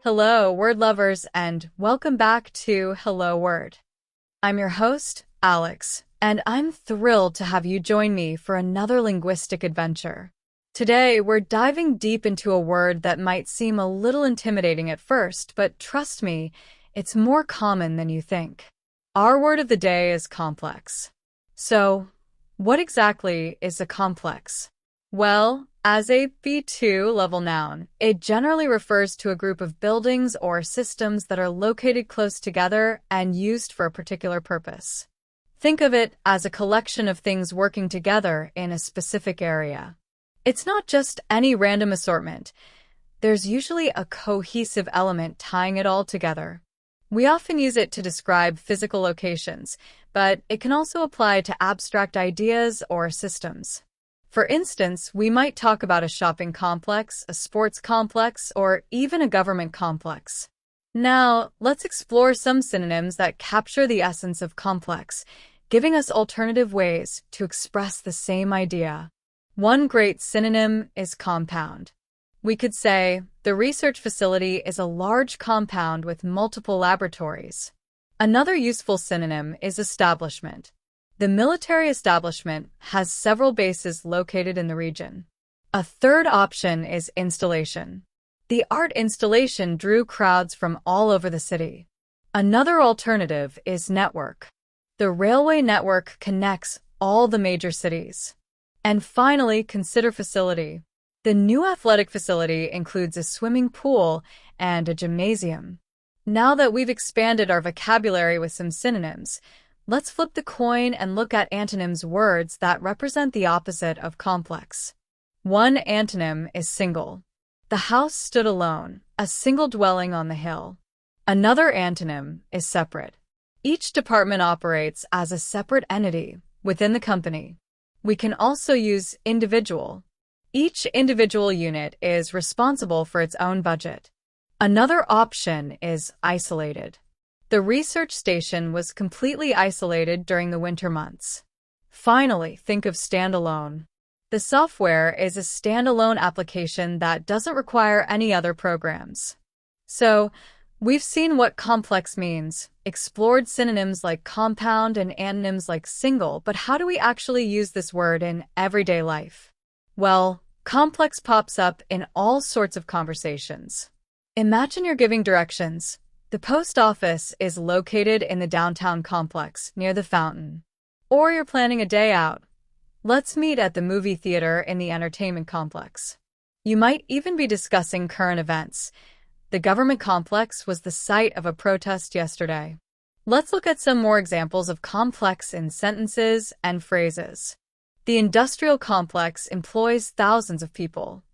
Hello, word lovers, and welcome back to Hello Word. I'm your host, Alex, and I'm thrilled to have you join me for another linguistic adventure. Today, we're diving deep into a word that might seem a little intimidating at first, but trust me, it's more common than you think. Our word of the day is complex. So, what exactly is a complex? Well, as a B2 level noun, it generally refers to a group of buildings or systems that are located close together and used for a particular purpose. Think of it as a collection of things working together in a specific area. It's not just any random assortment. There's usually a cohesive element tying it all together. We often use it to describe physical locations, but it can also apply to abstract ideas or systems. For instance, we might talk about a shopping complex, a sports complex, or even a government complex. Now, let's explore some synonyms that capture the essence of complex, giving us alternative ways to express the same idea. One great synonym is compound. We could say, the research facility is a large compound with multiple laboratories. Another useful synonym is establishment. The military establishment has several bases located in the region. A third option is installation. The art installation drew crowds from all over the city. Another alternative is network. The railway network connects all the major cities. And finally, consider facility. The new athletic facility includes a swimming pool and a gymnasium. Now that we've expanded our vocabulary with some synonyms, let's flip the coin and look at antonyms, words that represent the opposite of complex. One antonym is single. The house stood alone, a single dwelling on the hill. Another antonym is separate. Each department operates as a separate entity within the company. We can also use individual. Each individual unit is responsible for its own budget. Another option is isolated. The research station was completely isolated during the winter months. Finally, think of standalone. The software is a standalone application that doesn't require any other programs. So, we've seen what complex means, explored synonyms like compound and antonyms like single, but how do we actually use this word in everyday life? Well, complex pops up in all sorts of conversations. Imagine you're giving directions. The post office is located in the downtown complex near the fountain. Or you're planning a day out. Let's meet at the movie theater in the entertainment complex. You might even be discussing current events. The government complex was the site of a protest yesterday. Let's look at some more examples of complex in sentences and phrases. The industrial complex employs thousands of people.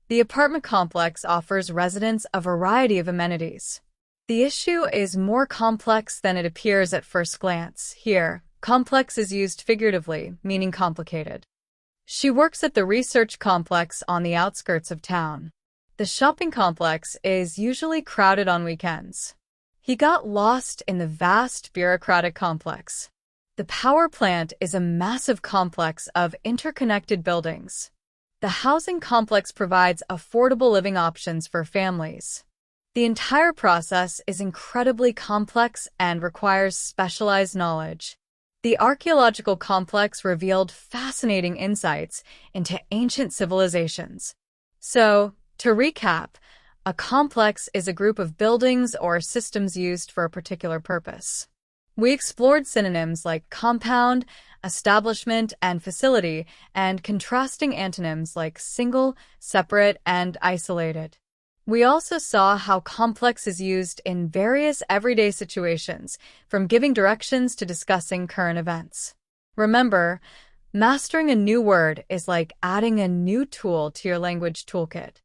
The apartment complex offers residents a variety of amenities. The issue is more complex than it appears at first glance. Here, complex is used figuratively, meaning complicated. She works at the research complex on the outskirts of town. The shopping complex is usually crowded on weekends. He got lost in the vast bureaucratic complex. The power plant is a massive complex of interconnected buildings. The housing complex provides affordable living options for families. The entire process is incredibly complex and requires specialized knowledge. The archaeological complex revealed fascinating insights into ancient civilizations. So, to recap, a complex is a group of buildings or systems used for a particular purpose. We explored synonyms like compound, establishment, and facility, and contrasting antonyms like single, separate, and isolated. We also saw how complex is used in various everyday situations, from giving directions to discussing current events. Remember, mastering a new word is like adding a new tool to your language toolkit.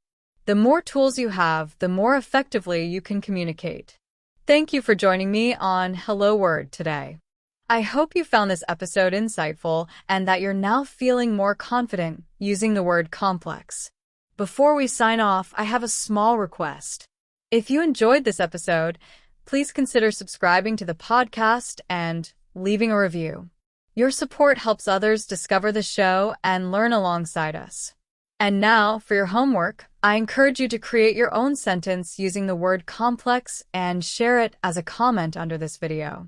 The more tools you have, the more effectively you can communicate. Thank you for joining me on Hello Word today. I hope you found this episode insightful and that you're now feeling more confident using the word complex. Before we sign off, I have a small request. If you enjoyed this episode, please consider subscribing to the podcast and leaving a review. Your support helps others discover the show and learn alongside us. And now, for your homework, I encourage you to create your own sentence using the word complex and share it as a comment under this video.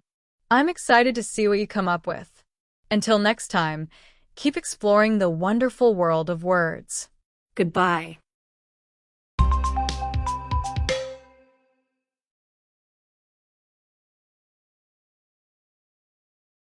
I'm excited to see what you come up with. Until next time, keep exploring the wonderful world of words. Goodbye.